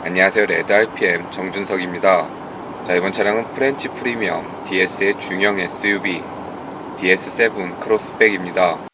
안녕하세요, 레드 RPM 정준석입니다. 자, 이번 차량은 프렌치 프리미엄 DS의 중형 SUV DS7 크로스백입니다.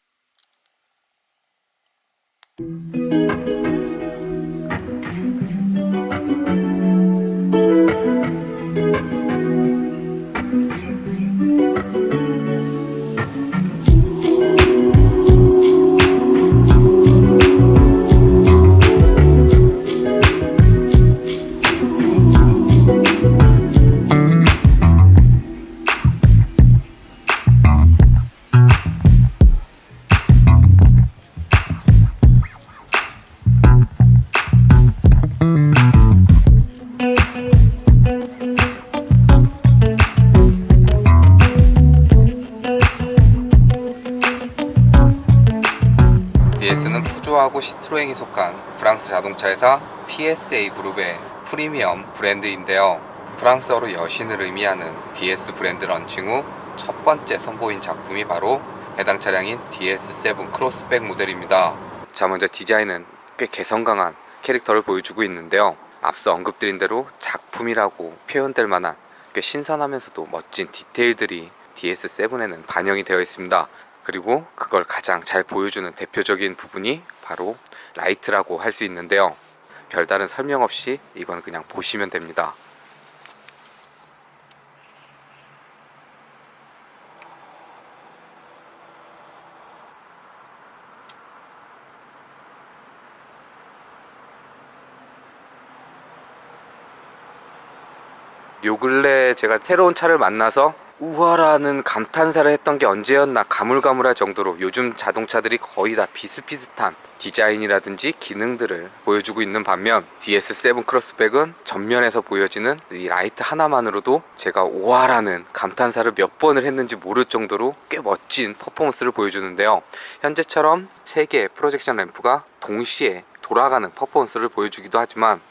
DS는 푸조하고 시트로행이 속한 프랑스 자동차 회사 PSA 그룹의 프리미엄 브랜드인데요. 프랑스어로 여신을 의미하는 DS 브랜드 런칭 후 첫 번째 선보인 작품이 바로 해당 차량인 DS7 크로스백 모델입니다. 자, 먼저 디자인은 꽤 개성 강한 캐릭터를 보여주고 있는데요. 앞서 언급드린 대로 작품이라고 표현될 만한 꽤 신선하면서도 멋진 디테일들이 DS7에는 반영이 되어 있습니다. 그리고 그걸 가장 잘 보여주는 대표적인 부분이 바로 라이트라고 할 수 있는데요. 별다른 설명 없이 이건 그냥 보시면 됩니다. 요 근래 제가 새로운 차를 만나서 우와라는 감탄사를 했던 게 언제였나 가물가물할 정도로 요즘 자동차들이 거의 다 비슷비슷한 디자인이라든지 기능들을 보여주고 있는 반면 DS7 크로스백은 전면에서 보여지는 이 라이트 하나만으로도 제가 우와라는 감탄사를 몇 번을 했는지 모를 정도로 꽤 멋진 퍼포먼스를 보여주는데요. 현재처럼 3개의 프로젝션 램프가 동시에 돌아가는 퍼포먼스를 보여주기도 하지만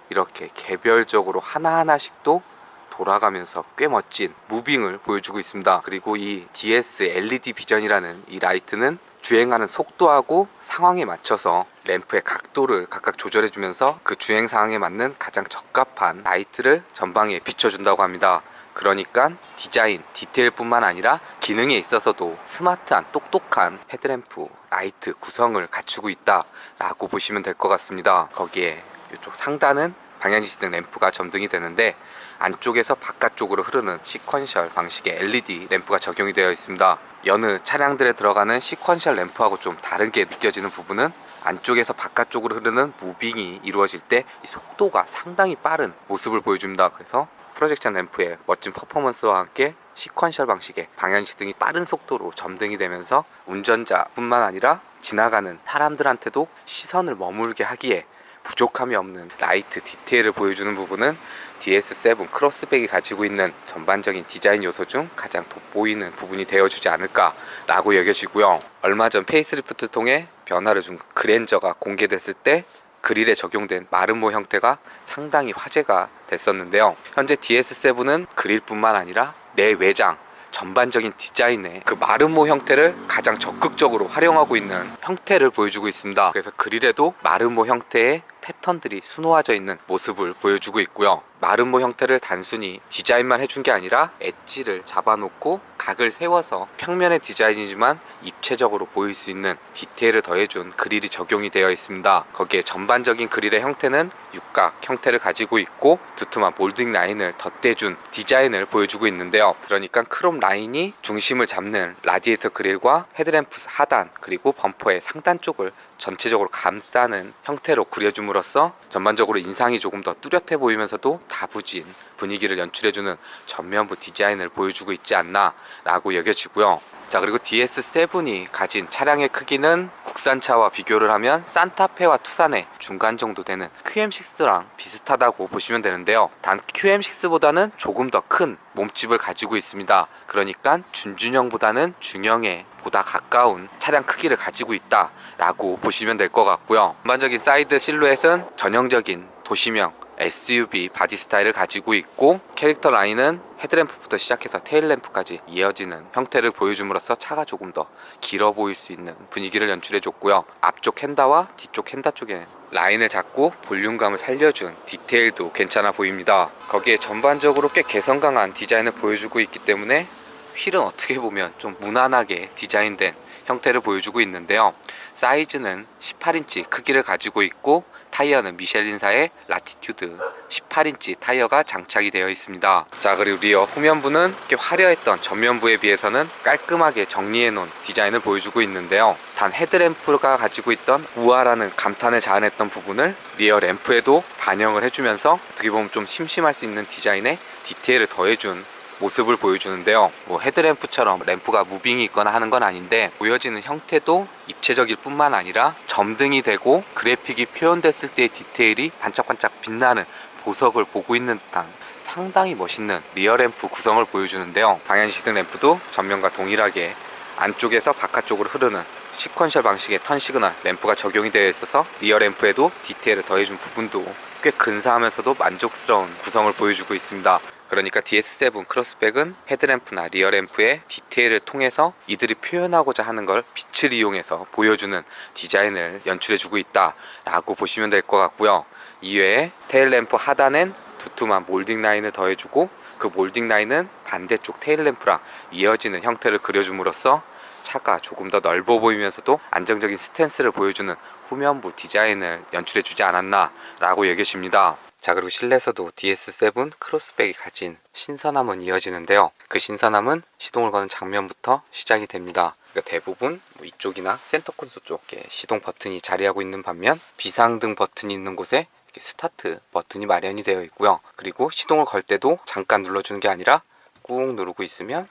이렇게 개별적으로 하나하나씩도 돌아가면서 꽤 멋진 무빙을 보여주고 있습니다. 그리고 이 DS LED 비전이라는 이 라이트는 주행하는 속도하고 상황에 맞춰서 램프의 각도를 각각 조절해주면서 그 주행 상황에 맞는 가장 적합한 라이트를 전방에 비춰준다고 합니다. 그러니까 디자인, 디테일뿐만 아니라 기능에 있어서도 스마트한 똑똑한 헤드램프, 라이트 구성을 갖추고 있다라고 보시면 될 것 같습니다. 거기에 이쪽 상단은 방향지시등 램프가 점등이 되는데 안쪽에서 바깥쪽으로 흐르는 시퀀셜 방식의 LED 램프가 적용이 되어 있습니다. 여느 차량들에 들어가는 시퀀셜 램프하고 좀 다르게 느껴지는 부분은 안쪽에서 바깥쪽으로 흐르는 무빙이 이루어질 때 이 속도가 상당히 빠른 모습을 보여줍니다. 그래서 프로젝션 램프의 멋진 퍼포먼스와 함께 시퀀셜 방식의 방향지등이 빠른 속도로 점등이 되면서 운전자뿐만 아니라 지나가는 사람들한테도 시선을 머물게 하기에 부족함이 없는 라이트 디테일을 보여주는 부분은 DS7 크로스백이 가지고 있는 전반적인 디자인 요소 중 가장 돋보이는 부분이 되어주지 않을까 라고 여겨지고요. 얼마 전 페이스리프트 통해 변화를 준 그랜저가 공개됐을 때 그릴에 적용된 마름모 형태가 상당히 화제가 됐었는데요. 현재 DS7은 그릴뿐만 아니라 내외장 전반적인 디자인의 그 마름모 형태를 가장 적극적으로 활용하고 있는 형태를 보여주고 있습니다. 그래서 그릴에도 마름모 형태의 패턴들이 수놓아져 있는 모습을 보여주고 있고요. 마름모 형태를 단순히 디자인만 해준 게 아니라 엣지를 잡아놓고 각을 세워서 평면의 디자인이지만 입체적으로 보일 수 있는 디테일을 더해준 그릴이 적용이 되어 있습니다. 거기에 전반적인 그릴의 형태는 육각 형태를 가지고 있고 두툼한 몰딩 라인을 덧대준 디자인을 보여주고 있는데요. 그러니까 크롬 라인이 중심을 잡는 라디에이터 그릴과 헤드램프 하단 그리고 범퍼의 상단 쪽을 전체적으로 감싸는 형태로 그려줌으로써 전반적으로 인상이 조금 더 뚜렷해 보이면서도 다부진 분위기를 연출해주는 전면부 디자인을 보여주고 있지 않나 라고 여겨지고요. 자, 그리고 DS7이 가진 차량의 크기는 국산차와 비교를 하면 산타페와 투싼의 중간 정도 되는 QM6랑 비슷하다고 보시면 되는데요. 단 QM6보다는 조금 더 큰 몸집을 가지고 있습니다. 그러니까 준준형보다는 중형에 보다 가까운 차량 크기를 가지고 있다 라고 보시면 될 것 같고요. 전반적인 사이드 실루엣은 전형적인 도시명 SUV 바디 스타일을 가지고 있고, 캐릭터 라인은 헤드램프부터 시작해서 테일램프까지 이어지는 형태를 보여줌으로써 차가 조금 더 길어 보일 수 있는 분위기를 연출해줬고요. 앞쪽 핸다와 뒤쪽 핸다 쪽에 라인을 잡고 볼륨감을 살려준 디테일도 괜찮아 보입니다. 거기에 전반적으로 꽤 개성 강한 디자인을 보여주고 있기 때문에 휠은 어떻게 보면 좀 무난하게 디자인된 형태를 보여주고 있는데요. 사이즈는 18인치 크기를 가지고 있고, 타이어는 미쉐린사의 라티튜드 18인치 타이어가 장착이 되어 있습니다. 자, 그리고 리어 후면부는 꽤 화려했던 전면부에 비해서는 깔끔하게 정리해 놓은 디자인을 보여주고 있는데요. 단 헤드램프가 가지고 있던 우아라는 감탄을 자아냈던 부분을 리어 램프에도 반영을 해주면서 어떻게 보면 좀 심심할 수 있는 디자인에 디테일을 더해준 모습을 보여주는데요. 헤드램프처럼 램프가 무빙이 있거나 하는 건 아닌데, 보여지는 형태도 입체적일 뿐만 아니라 점등이 되고 그래픽이 표현됐을 때의 디테일이 반짝반짝 빛나는 보석을 보고 있는 듯한 상당히 멋있는 리어램프 구성을 보여주는데요. 방향시등 램프도 전면과 동일하게 안쪽에서 바깥쪽으로 흐르는 시퀀셜 방식의 턴 시그널 램프가 적용이 되어 있어서 리어램프에도 디테일을 더해준 부분도 꽤 근사하면서도 만족스러운 구성을 보여주고 있습니다. 그러니까 DS7 크로스백은 헤드램프나 리어램프의 디테일을 통해서 이들이 표현하고자 하는 걸 빛을 이용해서 보여주는 디자인을 연출해주고 있다 라고 보시면 될 것 같고요. 이외에 테일램프 하단엔 두툼한 몰딩 라인을 더해주고, 그 몰딩 라인은 반대쪽 테일램프랑 이어지는 형태를 그려줌으로써 차가 조금 더 넓어 보이면서도 안정적인 스탠스를 보여주는 후면부 디자인을 연출해주지 않았나 라고 여겨집니다. 자, 그리고 실내에서도 DS7 크로스백이 가진 신선함은 이어지는데요. 그 신선함은 시동을 거는 장면부터 시작이 됩니다. 그러니까 대부분 이쪽이나 센터 콘솔 쪽에 시동 버튼이 자리하고 있는 반면, 비상등 버튼이 있는 곳에 이렇게 스타트 버튼이 마련이 되어 있고요. 그리고 시동을 걸 때도 잠깐 눌러주는 게 아니라 꾹 누르고 있으면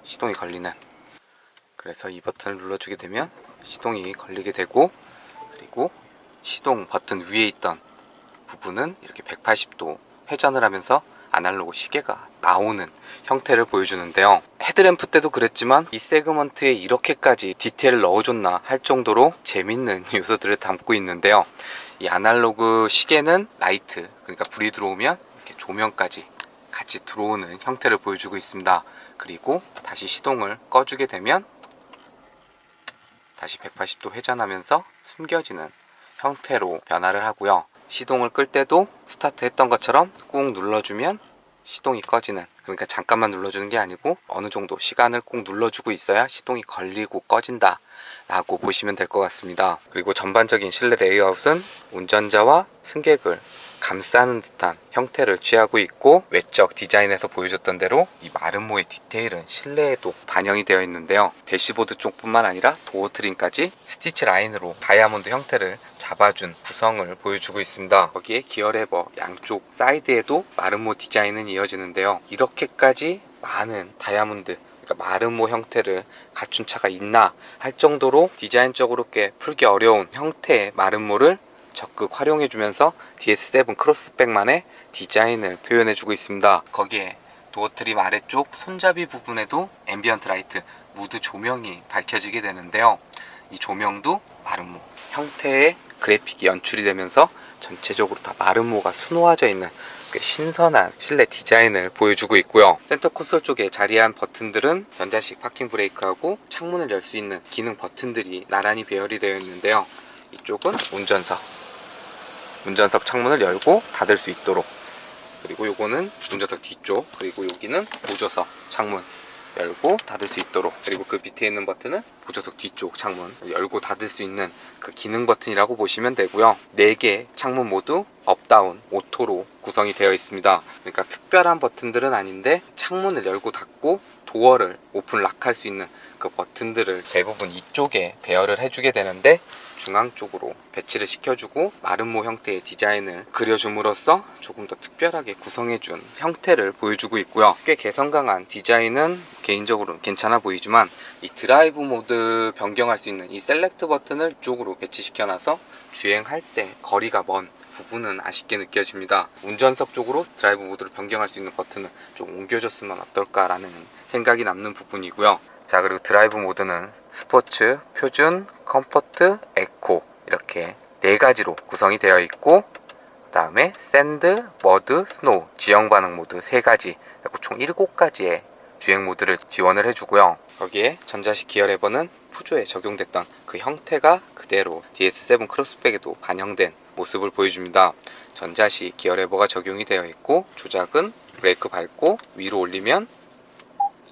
시동이 걸리는, 그래서 이 버튼을 눌러주게 되면 시동이 걸리게 되고, 그리고 시동 버튼 위에 있던 부분은 이렇게 180도 회전을 하면서 아날로그 시계가 나오는 형태를 보여주는데요. 헤드램프 때도 그랬지만 이 세그먼트에 이렇게까지 디테일을 넣어줬나 할 정도로 재밌는 요소들을 담고 있는데요. 이 아날로그 시계는 라이트, 그러니까 불이 들어오면 이렇게 조명까지 같이 들어오는 형태를 보여주고 있습니다. 그리고 다시 시동을 꺼주게 되면 다시 180도 회전하면서 숨겨지는 형태로 변화를 하고요. 시동을 끌 때도 스타트 했던 것처럼 꾹 눌러주면 시동이 꺼지는, 그러니까 잠깐만 눌러주는 게 아니고 어느 정도 시간을 꾹 눌러주고 있어야 시동이 걸리고 꺼진다 라고 보시면 될 것 같습니다. 그리고 전반적인 실내 레이아웃은 운전자와 승객을 감싸는 듯한 형태를 취하고 있고, 외적 디자인에서 보여줬던 대로 이 마름모의 디테일은 실내에도 반영이 되어 있는데요. 대시보드 쪽뿐만 아니라 도어 트림까지 스티치 라인으로 다이아몬드 형태를 잡아준 구성을 보여주고 있습니다. 거기에 기어 레버 양쪽 사이드에도 마름모 디자인은 이어지는데요. 이렇게까지 많은 다이아몬드, 그러니까 마름모 형태를 갖춘 차가 있나 할 정도로 디자인적으로 꽤 풀기 어려운 형태의 마름모를 적극 활용해주면서 DS7 크로스백만의 디자인을 표현해주고 있습니다. 거기에 도어 트림 아래쪽 손잡이 부분에도 앰비언트 라이트, 무드 조명이 밝혀지게 되는데요. 이 조명도 마름모 형태의 그래픽이 연출이 되면서 전체적으로 다 마름모가 수놓아져 있는 꽤 신선한 실내 디자인을 보여주고 있고요. 센터 콘솔 쪽에 자리한 버튼들은 전자식 파킹 브레이크하고 창문을 열 수 있는 기능 버튼들이 나란히 배열이 되어 있는데요. 이쪽은 운전석 창문을 열고 닫을 수 있도록, 그리고 요거는 운전석 뒤쪽, 그리고 여기는 보조석 창문 열고 닫을 수 있도록, 그리고 그 밑에 있는 버튼은 보조석 뒤쪽 창문 열고 닫을 수 있는 그 기능 버튼이라고 보시면 되고요. 4개 창문 모두 업다운 오토로 구성이 되어 있습니다. 그러니까 특별한 버튼들은 아닌데 창문을 열고 닫고 도어를 오픈 락할 수 있는 그 버튼들을 대부분 이쪽에 배열을 해주게 되는데, 중앙 쪽으로 배치를 시켜주고 마름모 형태의 디자인을 그려줌으로써 조금 더 특별하게 구성해준 형태를 보여주고 있고요. 꽤 개성 강한 디자인은 개인적으로는 괜찮아 보이지만, 이 드라이브 모드 변경할 수 있는 이 셀렉트 버튼을 이쪽으로 배치시켜놔서 주행할 때 거리가 먼 부분은 아쉽게 느껴집니다. 운전석 쪽으로 드라이브 모드를 변경할 수 있는 버튼을 좀 옮겨줬으면 어떨까라는 생각이 남는 부분이고요. 자, 그리고 드라이브 모드는 스포츠, 표준, 컴포트, 에코 이렇게 4가지로 구성이 되어 있고, 다음에 샌드, 머드, 스노우, 지형 반응 모드 3가지, 그리고 총 7가지의 주행 모드를 지원을 해주고요. 거기에 전자식 기어 레버는 푸조에 적용됐던 그 형태가 그대로 DS7 크로스백에도 반영된 모습을 보여줍니다. 전자식 기어 레버가 적용이 되어 있고, 조작은 브레이크 밟고 위로 올리면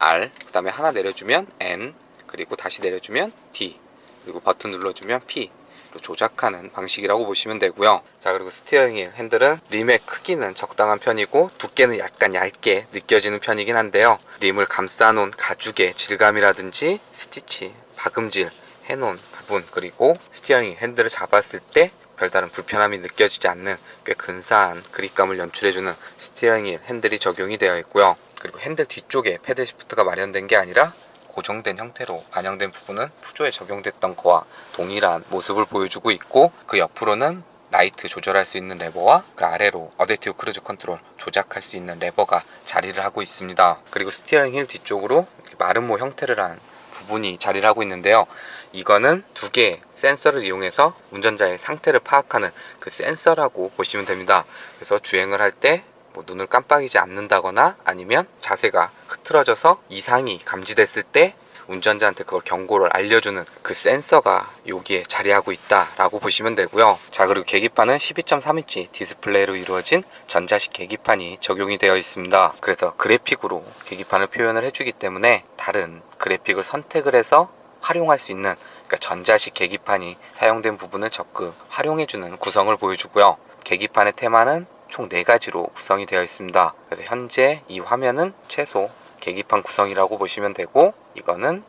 R, 그 다음에 하나 내려주면 N, 그리고 다시 내려주면 D, 그리고 버튼 눌러주면 P 로 조작하는 방식이라고 보시면 되고요. 자, 그리고 스티어링 휠 핸들은 림의 크기는 적당한 편이고 두께는 약간 얇게 느껴지는 편이긴 한데요. 림을 감싸놓은 가죽의 질감이라든지 스티치, 박음질 해놓은 부분, 그리고 스티어링 휠 핸들을 잡았을 때 별다른 불편함이 느껴지지 않는 꽤 근사한 그립감을 연출해주는 스티어링 휠 핸들이 적용이 되어 있고요. 그리고 핸들 뒤쪽에 패들 시프트가 마련된 게 아니라 고정된 형태로 반영된 부분은 푸조에 적용됐던 거와 동일한 모습을 보여주고 있고, 그 옆으로는 라이트 조절할 수 있는 레버와 그 아래로 어댑티브 크루즈 컨트롤 조작할 수 있는 레버가 자리를 하고 있습니다. 그리고 스티어링 휠 뒤쪽으로 마름모 형태를 한 부분이 자리를 하고 있는데요. 이거는 2개의 센서를 이용해서 운전자의 상태를 파악하는 그 센서라고 보시면 됩니다. 그래서 주행을 할 때 눈을 깜빡이지 않는다거나 아니면 자세가 흐트러져서 이상이 감지됐을 때 운전자한테 그걸 경고를 알려주는 그 센서가 여기에 자리하고 있다라고 보시면 되고요. 자, 그리고 계기판은 12.3인치 디스플레이로 이루어진 전자식 계기판이 적용이 되어 있습니다. 그래서 그래픽으로 계기판을 표현을 해주기 때문에 다른 그래픽을 선택을 해서 활용할 수 있는, 그러니까 전자식 계기판이 사용된 부분을 적극 활용해주는 구성을 보여주고요. 계기판의 테마는 총 4가지로 구성이 되어 있습니다. 그래서 현재 이 화면은 최소 계기판 구성이라고 보시면 되고, 이거는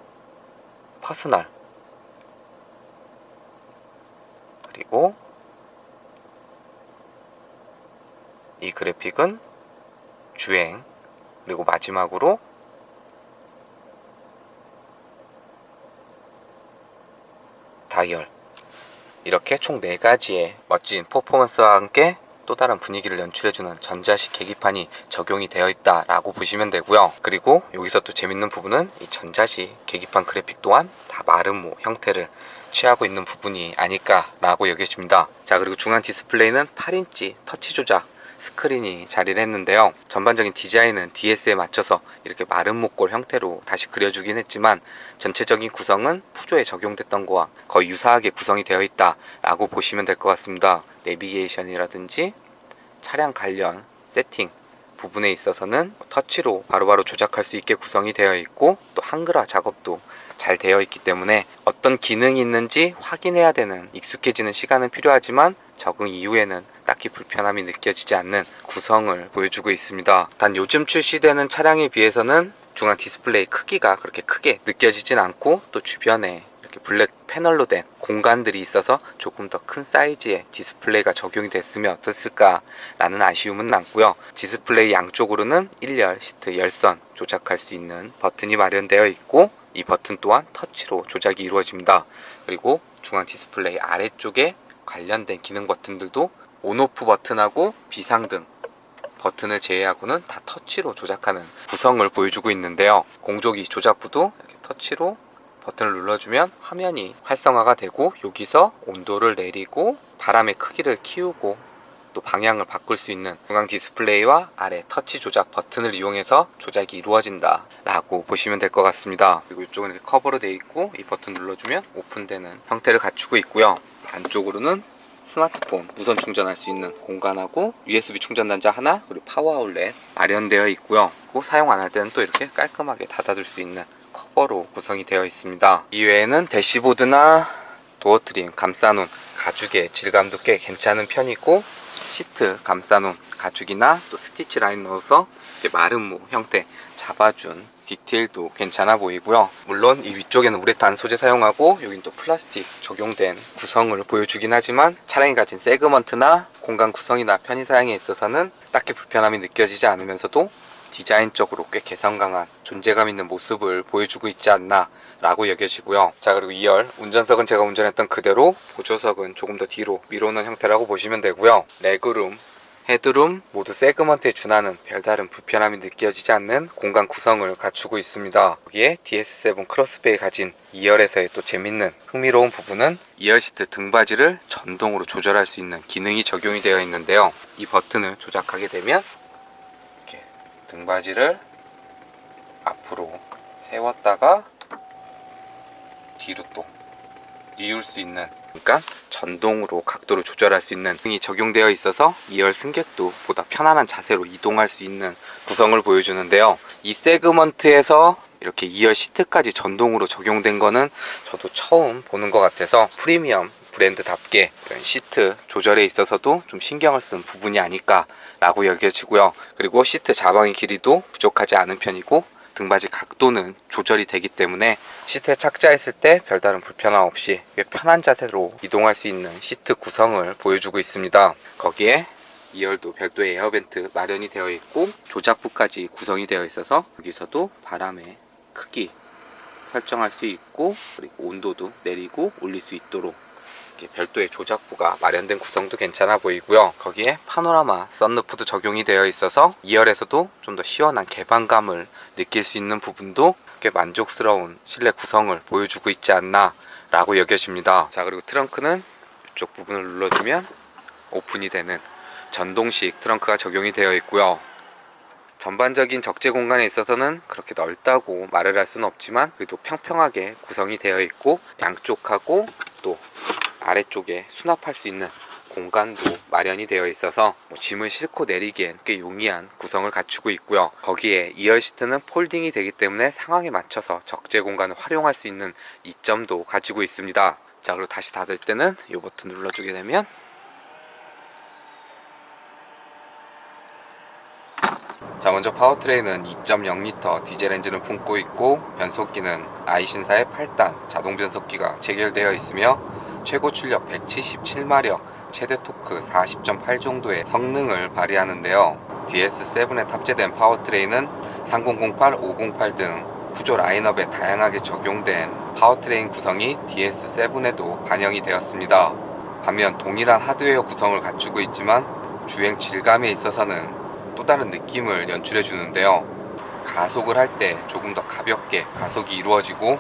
퍼스널, 그리고 이 그래픽은 주행, 그리고 마지막으로 다이얼, 이렇게 총 4가지의 멋진 퍼포먼스와 함께 또 다른 분위기를 연출해주는 전자식 계기판이 적용이 되어 있다라고 보시면 되고요. 그리고 여기서 또 재밌는 부분은 이 전자식 계기판 그래픽 또한 다 마름모 형태를 취하고 있는 부분이 아닐까라고 여겨집니다. 자, 그리고 중앙 디스플레이는 8인치 터치 조작 스크린이 자리를 했는데요. 전반적인 디자인은 DS에 맞춰서 이렇게 마름모꼴 형태로 다시 그려주긴 했지만 전체적인 구성은 푸조에 적용됐던 거와 거의 유사하게 구성이 되어 있다라고 보시면 될 것 같습니다. 내비게이션이라든지 차량 관련 세팅 부분에 있어서는 터치로 바로바로 조작할 수 있게 구성이 되어 있고, 또 한글화 작업도 잘 되어 있기 때문에 어떤 기능이 있는지 확인해야 되는 익숙해지는 시간은 필요하지만 적응 이후에는 딱히 불편함이 느껴지지 않는 구성을 보여주고 있습니다. 단 요즘 출시되는 차량에 비해서는 중앙 디스플레이 크기가 그렇게 크게 느껴지진 않고, 또 주변에 이렇게 블랙 패널로 된 공간들이 있어서 조금 더 큰 사이즈의 디스플레이가 적용이 됐으면 어땠을까 라는 아쉬움은 남고요. 디스플레이 양쪽으로는 1열 시트 열선 조작할 수 있는 버튼이 마련되어 있고, 이 버튼 또한 터치로 조작이 이루어집니다. 그리고 중앙 디스플레이 아래쪽에 관련된 기능 버튼들도 온오프 버튼하고 비상등 버튼을 제외하고는 다 터치로 조작하는 구성을 보여주고 있는데요. 공조기 조작부도 이렇게 터치로 버튼을 눌러주면 화면이 활성화가 되고, 여기서 온도를 내리고 바람의 크기를 키우고 또 방향을 바꿀 수 있는 중앙 디스플레이와 아래 터치 조작 버튼을 이용해서 조작이 이루어진다 라고 보시면 될 것 같습니다. 그리고 이쪽은 이렇게 커버로 되어 있고, 이 버튼 눌러주면 오픈되는 형태를 갖추고 있고요. 안쪽으로는 스마트폰 무선 충전할 수 있는 공간하고 USB 충전 단자 하나, 그리고 파워 아울렛 마련되어 있고요. 그리고 사용 안 할 때는 또 이렇게 깔끔하게 닫아둘 수 있는 커버로 구성이 되어 있습니다. 이외에는 대시보드나 도어 트림 감싸놓은 가죽의 질감도 꽤 괜찮은 편이고, 시트 감싸놓은 가죽이나 또 스티치 라인 넣어서 이렇게 마름모 형태 잡아준 디테일도 괜찮아 보이고요. 물론 이 위쪽에는 우레탄 소재 사용하고 여긴 또 플라스틱 적용된 구성을 보여주긴 하지만 차량이 가진 세그먼트나 공간 구성이나 편의 사양에 있어서는 딱히 불편함이 느껴지지 않으면서도 디자인적으로 꽤 개성 강한 존재감 있는 모습을 보여주고 있지 않나 라고 여겨지고요. 자, 그리고 2열 운전석은 제가 운전했던 그대로, 보조석은 조금 더 뒤로 밀어놓은 형태라고 보시면 되고요. 레그룸 헤드룸 모두 세그먼트에 준하는 별다른 불편함이 느껴지지 않는 공간 구성을 갖추고 있습니다. 여기에 DS7 크로스백이 가진 2열에서의 또 재밌는 흥미로운 부분은 2열 시트 등받이를 전동으로 조절할 수 있는 기능이 적용이 되어 있는데요. 이 버튼을 조작하게 되면 이렇게 등받이를 앞으로 세웠다가 뒤로 또 뉘울 수 있는, 그러니까 전동으로 각도를 조절할 수 있는 등이 적용되어 있어서 2열 승객도 보다 편안한 자세로 이동할 수 있는 구성을 보여주는데요. 이 세그먼트에서 이렇게 2열 시트까지 전동으로 적용된 거는 저도 처음 보는 것 같아서 프리미엄 브랜드답게 이런 시트 조절에 있어서도 좀 신경을 쓴 부분이 아닐까 라고 여겨지고요. 그리고 시트 자방의 길이도 부족하지 않은 편이고 등받이 각도는 조절이 되기 때문에 시트에 착자했을 때 별다른 불편함 없이 꽤 편한 자세로 이동할 수 있는 시트 구성을 보여주고 있습니다. 거기에 2열도 별도의 에어벤트 마련이 되어 있고 조작부까지 구성이 되어 있어서 여기서도 바람의 크기 설정할 수 있고, 그리고 온도도 내리고 올릴 수 있도록 별도의 조작부가 마련된 구성도 괜찮아 보이고요. 거기에 파노라마 썬루프도 적용이 되어 있어서 2열에서도 좀 더 시원한 개방감을 느낄 수 있는 부분도 꽤 만족스러운 실내 구성을 보여주고 있지 않나 라고 여겨집니다. 자, 그리고 트렁크는 이쪽 부분을 눌러주면 오픈이 되는 전동식 트렁크가 적용이 되어 있고요. 전반적인 적재 공간에 있어서는 그렇게 넓다고 말을 할 수는 없지만 그래도 평평하게 구성이 되어 있고, 양쪽하고 또 아래쪽에 수납할 수 있는 공간도 마련이 되어 있어서 짐을 싣고 내리기엔 꽤 용이한 구성을 갖추고 있고요. 거기에 2열 시트는 폴딩이 되기 때문에 상황에 맞춰서 적재 공간을 활용할 수 있는 이점도 가지고 있습니다. 자, 그리고 다시 닫을 때는 이 버튼 눌러주게 되면 자, 먼저 파워트레인은 2.0L 디젤 엔진을 품고 있고 변속기는 아이신사의 8단 자동 변속기가 체결되어 있으며 최고 출력 177마력, 최대 토크 40.8 정도의 성능을 발휘하는데요. DS7에 탑재된 파워트레인은 3008, 508 등 구조 라인업에 다양하게 적용된 파워트레인 구성이 DS7에도 반영이 되었습니다. 반면 동일한 하드웨어 구성을 갖추고 있지만 주행 질감에 있어서는 또 다른 느낌을 연출해 주는데요. 가속을 할 때 조금 더 가볍게 가속이 이루어지고,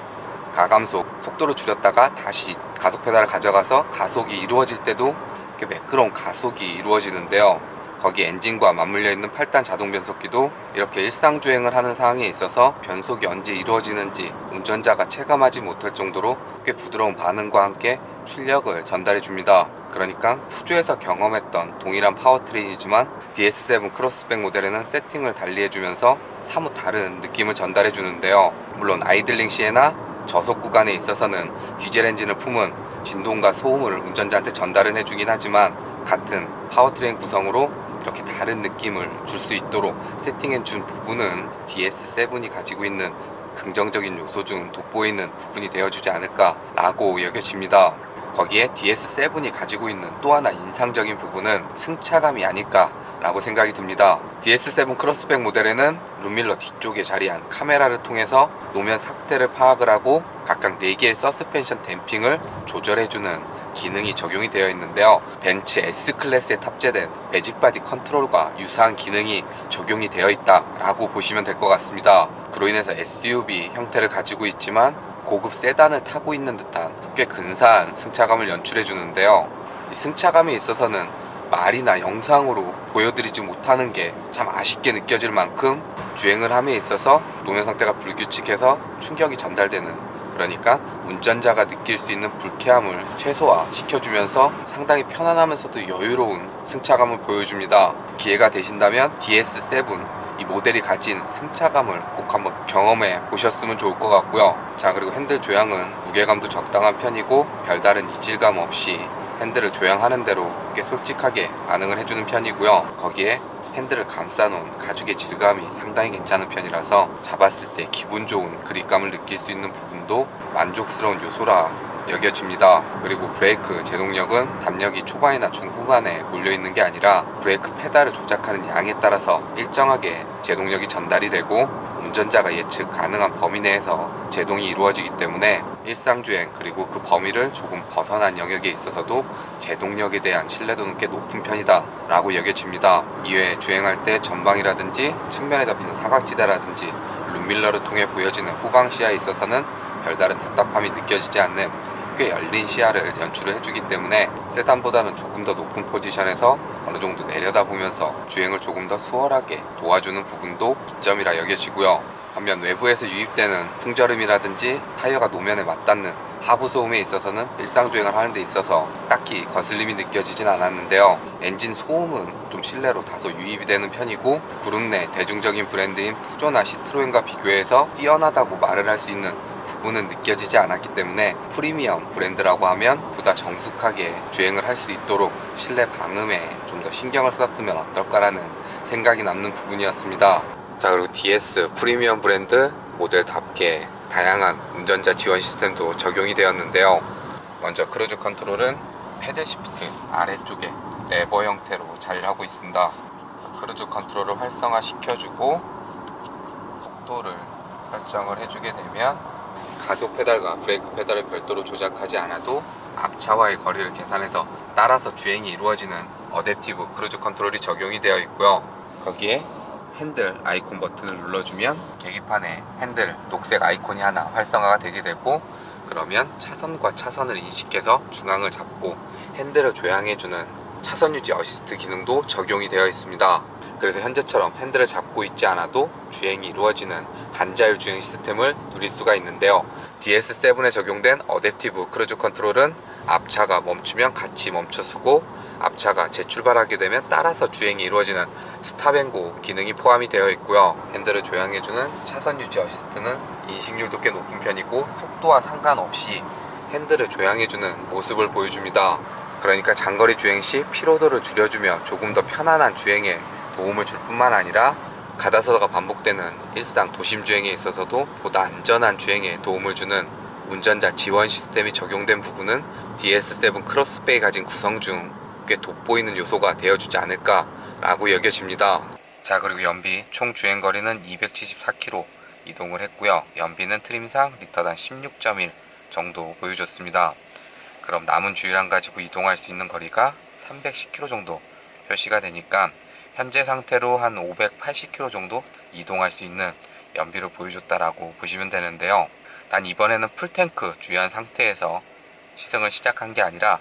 가감속 속도를 줄였다가 다시 가속 페달을 가져가서 가속이 이루어질 때도 이렇게 매끄러운 가속이 이루어지는데요. 거기 엔진과 맞물려 있는 8단 자동 변속기도 이렇게 일상 주행을 하는 상황에 있어서 변속이 언제 이루어지는지 운전자가 체감하지 못할 정도로 꽤 부드러운 반응과 함께 출력을 전달해 줍니다. 그러니까 푸주에서 경험했던 동일한 파워트레인이지만 DS7 크로스백 모델에는 세팅을 달리해주면서 사뭇 다른 느낌을 전달해 주는데요. 물론 아이들링 시에나 저속 구간에 있어서는 디젤 엔진을 품은 진동과 소음을 운전자한테 전달은 해주긴 하지만 같은 파워트레인 구성으로 이렇게 다른 느낌을 줄 수 있도록 세팅해 준 부분은 DS7이 가지고 있는 긍정적인 요소 중 돋보이는 부분이 되어주지 않을까 라고 여겨집니다. 거기에 DS7이 가지고 있는 또 하나 인상적인 부분은 승차감이 아닐까 라고 생각이 듭니다. DS7 크로스백 모델에는 룸밀러 뒤쪽에 자리한 카메라를 통해서 노면 상태를 파악을 하고 각각 4개의 서스펜션 댐핑을 조절해주는 기능이 적용이 되어 있는데요. 벤츠 S클래스에 탑재된 매직바디 컨트롤과 유사한 기능이 적용이 되어 있다라고 보시면 될 것 같습니다. 그로 인해서 SUV 형태를 가지고 있지만 고급 세단을 타고 있는 듯한 꽤 근사한 승차감을 연출해 주는데요. 이 승차감에 있어서는 말이나 영상으로 보여드리지 못하는 게 참 아쉽게 느껴질 만큼 주행을 함에 있어서 노면 상태가 불규칙해서 충격이 전달되는, 그러니까 운전자가 느낄 수 있는 불쾌함을 최소화시켜주면서 상당히 편안하면서도 여유로운 승차감을 보여줍니다. 기회가 되신다면 DS7 이 모델이 가진 승차감을 꼭 한번 경험해 보셨으면 좋을 것 같고요. 자, 그리고 핸들 조향은 무게감도 적당한 편이고 별다른 이질감 없이 핸들을 조향하는 대로 꽤 솔직하게 반응을 해주는 편이고요. 거기에 핸들을 감싸놓은 가죽의 질감이 상당히 괜찮은 편이라서 잡았을 때 기분 좋은 그립감을 느낄 수 있는 부분도 만족스러운 요소라 여겨집니다. 그리고 브레이크 제동력은 담력이 초반이나 중후반에 몰려있는 게 아니라 브레이크 페달을 조작하는 양에 따라서 일정하게 제동력이 전달이 되고 운전자가 예측 가능한 범위 내에서 제동이 이루어지기 때문에 일상주행 그리고 그 범위를 조금 벗어난 영역에 있어서도 제동력에 대한 신뢰도는 꽤 높은 편이다 라고 여겨집니다. 이외에 주행할 때 전방이라든지 측면에 잡히는 사각지대라든지 룸밀러를 통해 보여지는 후방 시야에 있어서는 별다른 답답함이 느껴지지 않는 꽤 열린 시야를 연출을 해주기 때문에 세단보다는 조금 더 높은 포지션에서 어느 정도 내려다보면서 주행을 조금 더 수월하게 도와주는 부분도 이점이라 여겨지고요. 반면 외부에서 유입되는 풍절음이라든지 타이어가 노면에 맞닿는 하부 소음에 있어서는 일상주행을 하는 데 있어서 딱히 거슬림이 느껴지진 않았는데요. 엔진 소음은 좀 실내로 다소 유입이 되는 편이고 그룹 내 대중적인 브랜드인 푸조나 시트로엔과 비교해서 뛰어나다고 말을 할 수 있는 부분은 느껴지지 않았기 때문에 프리미엄 브랜드라고 하면 보다 정숙하게 주행을 할 수 있도록 실내 방음에 좀 더 신경을 썼으면 어떨까라는 생각이 남는 부분이었습니다. 자, 그리고 DS 프리미엄 브랜드 모델답게 다양한 운전자 지원 시스템도 적용이 되었는데요. 먼저 크루즈 컨트롤은 패들 시프트 아래쪽에 레버 형태로 자리를 하고 있습니다. 그래서 크루즈 컨트롤을 활성화 시켜주고 속도를 설정을 해주게 되면 가속 페달과 브레이크 페달을 별도로 조작하지 않아도 앞차와의 거리를 계산해서 따라서 주행이 이루어지는 어댑티브 크루즈 컨트롤이 적용이 되어 있고요. 거기에 핸들 아이콘 버튼을 눌러주면 계기판에 핸들 녹색 아이콘이 하나 활성화가 되게 되고, 그러면 차선과 차선을 인식해서 중앙을 잡고 핸들을 조향해주는 차선 유지 어시스트 기능도 적용이 되어 있습니다. 그래서 현재처럼 핸들을 잡고 있지 않아도 주행이 이루어지는 반자율 주행 시스템을 누릴 수가 있는데요. DS7에 적용된 어댑티브 크루즈 컨트롤은 앞차가 멈추면 같이 멈춰서고 앞차가 재출발하게 되면 따라서 주행이 이루어지는 스탑앤고 기능이 포함이 되어 있고요. 핸들을 조향해주는 차선 유지 어시스트는 인식률도 꽤 높은 편이고 속도와 상관없이 핸들을 조향해주는 모습을 보여줍니다. 그러니까 장거리 주행 시 피로도를 줄여주며 조금 더 편안한 주행에 도움을 줄 뿐만 아니라 가다서다가 반복되는 일상 도심 주행에 있어서도 보다 안전한 주행에 도움을 주는 운전자 지원 시스템이 적용된 부분은 DS7 크로스백이 가진 구성 중 꽤 돋보이는 요소가 되어주지 않을까 라고 여겨집니다. 자, 그리고 연비 총 주행거리는 274km 이동을 했고요. 연비는 트림상 리터당 16.1 정도 보여줬습니다. 그럼 남은 주유량 가지고 이동할 수 있는 거리가 310km 정도 표시가 되니까 현재 상태로 한 580km 정도 이동할 수 있는 연비를 보여줬다라고 보시면 되는데요. 단 이번에는 풀탱크 주유한 상태에서 시승을 시작한 게 아니라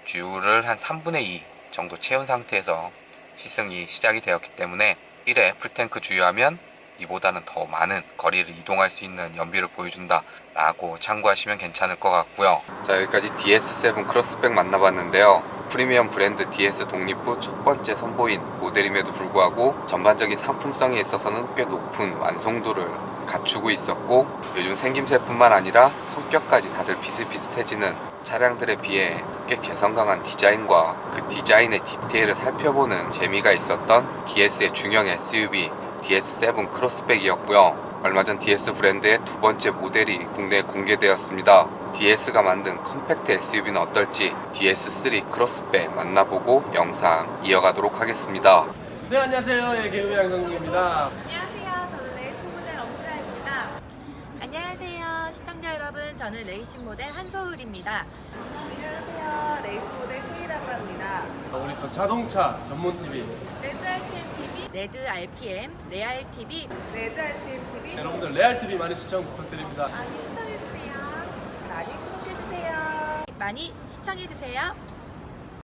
주유를 한 3분의 2 정도 채운 상태에서 시승이 시작이 되었기 때문에 1회 풀탱크 주유하면 이보다는 더 많은 거리를 이동할 수 있는 연비를 보여준다 라고 참고하시면 괜찮을 것 같고요. 자, 여기까지 DS7 크로스백 만나봤는데요. 프리미엄 브랜드 DS 독립 후 첫 번째 선보인 모델임에도 불구하고 전반적인 상품성에 있어서는 꽤 높은 완성도를 갖추고 있었고, 요즘 생김새뿐만 아니라 성격까지 다들 비슷비슷해지는 차량들에 비해 꽤 개성 강한 디자인과 그 디자인의 디테일을 살펴보는 재미가 있었던 DS의 중형 SUV DS7 크로스백이었고요. 얼마 전 DS 브랜드의 두 번째 모델이 국내에 공개되었습니다. DS가 만든 컴팩트 SUV는 어떨지 DS3 크로스백 만나보고 영상 이어가도록 하겠습니다. 네, 안녕하세요. 개그맨 양성국입니다. 안녕하세요. 저는 레이싱 모델 엄지아입니다. 안녕하세요. 시청자 여러분, 저는 레이싱 모델 한소울입니다. 안녕하세요. 레이싱 모델 K라고 합니다. 우리 또 자동차 전문 TV 레드 RPM TV, 레드 RPM, 레알 TV. 레드 RPM TV 여러분들 레알 TV 많이 시청 부탁드립니다. 많이 시청해주세요. 많이 구독해주세요. 많이 시청해주세요.